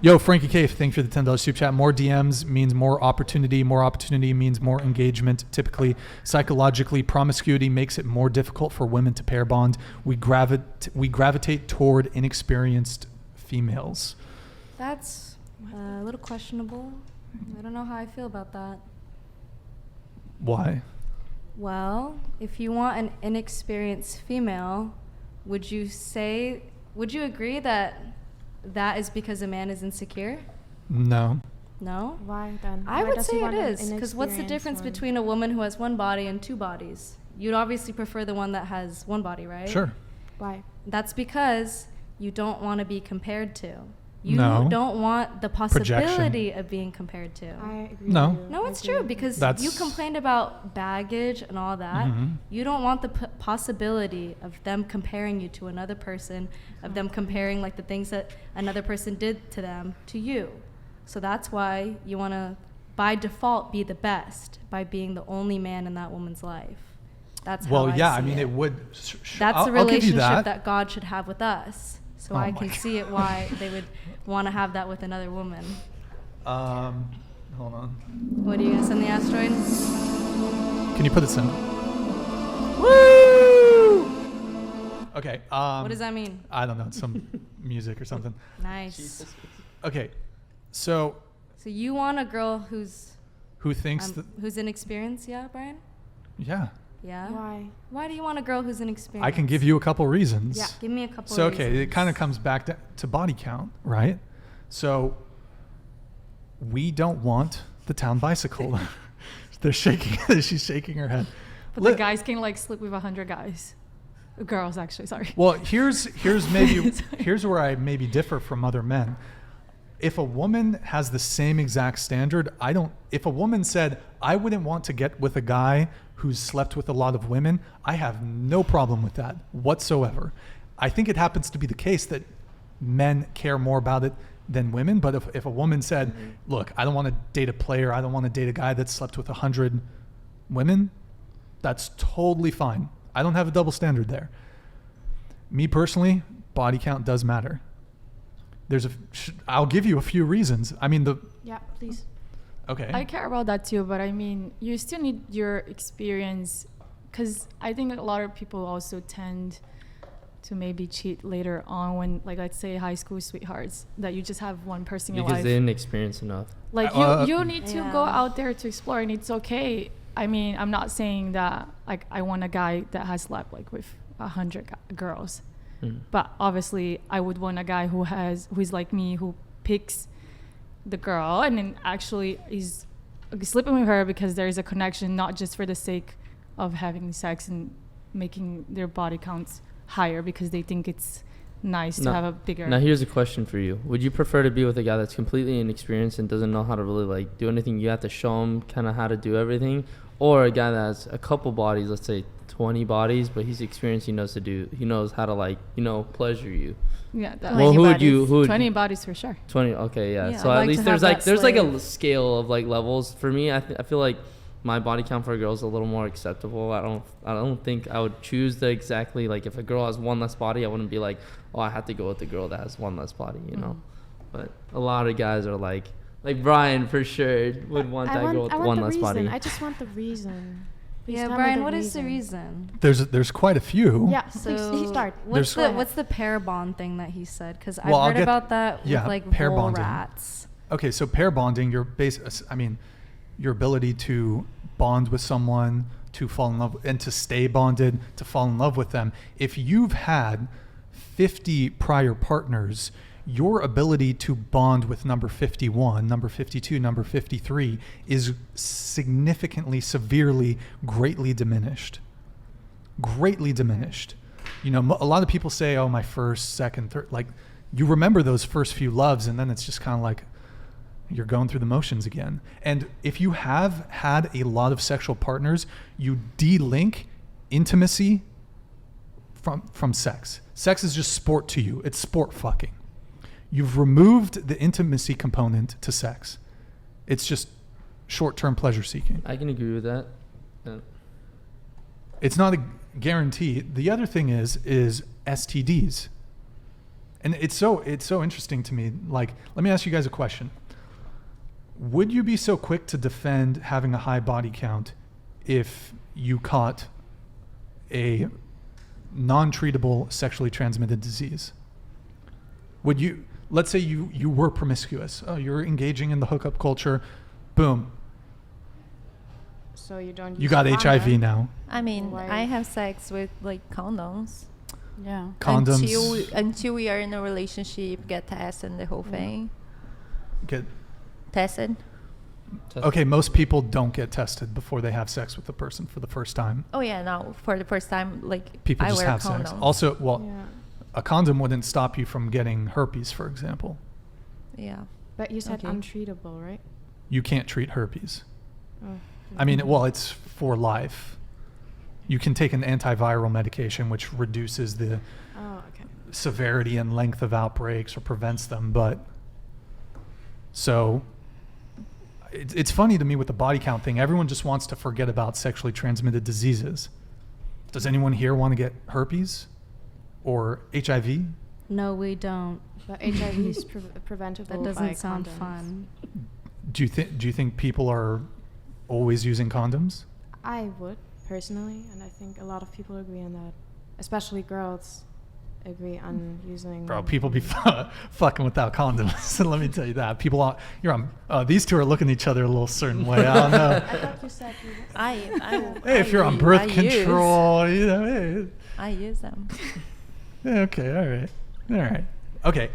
Yo, Frankie K, thanks for the $10 super chat. More DMs means more opportunity. More opportunity means more engagement. Typically, psychologically, promiscuity makes it more difficult for women to pair bond. We gravitate toward inexperienced females. That's a little questionable. I don't know how I feel about that. Why? Well, if you want an inexperienced female, would you agree that is because a man is insecure? No. No? Why then? I Why would does say he it want an is. Because what's the difference inexperienced between a woman who has one body and two bodies? You'd obviously prefer the one that has one body, right? Sure. Why? That's because you don't want to be compared to. You No. don't want the possibility of being compared to. I agree No. with you. No, it's true, because you complained about baggage and all that. Mhm. You don't want the possibility of them comparing you to another person, of them comparing like the things that another person did to them to you. So that's why you want to, by default, be the best by being the only man in that woman's life. That's how I see it. It would. That's the I'll give you relationship that. that God should have with us. So Oh I my can God. see it why they would want to have that with another woman. Hold on. What are you gonna send the asteroid? Can you put this in? Woo! Okay. What does that mean? I don't know. It's some music or something. Nice. Okay. So So you want a girl who thinks that? who's inexperienced, yeah, Brian? Yeah. Yeah. Why? Why do you want a girl who's inexperienced? I can give you a couple reasons. Yeah, give me a couple. So of okay, reasons. it kind of comes back to body count, right? So we don't want the town bicycle. They're shaking. She's shaking her head. But the guys can like sleep with 100 guys. Girls, actually, sorry. Well, here's where I maybe differ from other men. If a woman has the same exact standard, if a woman said, I wouldn't want to get with a guy who's slept with a lot of women, I have no problem with that whatsoever. I think it happens to be the case that men care more about it than women. But if a woman said, look, I don't want to date a player, I don't want to date a guy that slept with 100 women, that's totally fine. I don't have a double standard there. Me personally, body count does matter. I'll give you a few reasons. I mean, Yeah, please. okay. I care about that too, but I mean, you still need your experience, because I think a lot of people also tend to maybe cheat later on when, like, let's say high school sweethearts, that you just have one person in your Because life. they didn't experience enough. Like you need to go out there to explore, and it's okay. I mean, I'm not saying that like I want a guy that has slept like with 100 girls, but obviously I would want a guy who's like me, who picks the girl and then actually is sleeping with her because there is a connection, not just for the sake of having sex and making their body counts higher because they think it's nice to have a bigger. Now here's a question for you. Would you prefer to be with a guy that's completely inexperienced and doesn't know how to really like do anything? You have to show him kind of how to do everything, or a guy that has a couple bodies, let's say 20 bodies, but he's experienced, he knows how to like, pleasure you? Yeah, that Well, who would you 20 bodies for sure. 20, okay, yeah. Yeah, So I'd at like least to there's have like that there's like a slave. scale of like levels. For me, I feel like my body count for a girl is a little more acceptable. I don't think I would choose the exactly, like, if a girl has one less body, I wouldn't be like, oh, I have to go with the girl that has one less body, you know. But a lot of guys are like Brian for sure would want that girl with one less body. I just want the reason. Please Yeah, tell me Brian, the what is the reason? There's quite a few. Yeah, So please start. What's the pair bond thing that he said? Because I've Well, I'll heard get- about that yeah, with like pair mole bonding. rats. Okay, so pair bonding, your ability to bond with someone, to fall in love, and to stay bonded, to fall in love with them. If you've had 50 prior partners, your ability to bond with number 51, number 52, number 53 is significantly, severely, greatly diminished. Greatly diminished. A lot of people say, oh, my first, second, third, like, you remember those first few loves, and then it's just kind of like you're going through the motions again. And if you have had a lot of sexual partners, you de-link intimacy from sex. Sex is just sport to you. It's sport fucking. You've removed the intimacy component to sex. It's just short-term pleasure seeking. I can agree with that. Yeah. It's not a guarantee. The other thing is STDs. And it's so interesting to me. Like, let me ask you guys a question. Would you be so quick to defend having a high body count if you caught a non-treatable sexually transmitted disease? Would you, let's say you were promiscuous. Oh, you're engaging in the hookup culture. Boom. So you don't. You use got a HIV condom? now. I mean, Why? I have sex with like condoms. Yeah. Condoms. Until we are in a relationship, get tested and the whole thing. Get Tested. Okay, most people don't get tested before they have sex with the person for the first time. Oh yeah, no. For the first time, like People I just wear have condoms. sex. Also, well, Yeah. a condom wouldn't stop you from getting herpes, for example. Yeah. But you said Okay. untreatable, right? You can't treat herpes. Oh. I mean, well, it's for life. You can take an antiviral medication which reduces the Oh, okay. severity and length of outbreaks or prevents them, but so it's funny to me with the body count thing. Everyone just wants to forget about sexually transmitted diseases. Does anyone here want to get herpes or HIV? No, we don't. But HIV is preventable. That doesn't by sound condoms. fun. Do you think people are always using condoms? I would personally, and I think a lot of people agree on that. Especially girls agree on using. Bro, people be fucking without condoms. Let me tell you that. People are, you're on. These two are looking at each other a little certain way. I don't know. I thought you said you would. Hey, if you're on birth I control, you know. Hey. I use them. Yeah, okay, all right. Okay.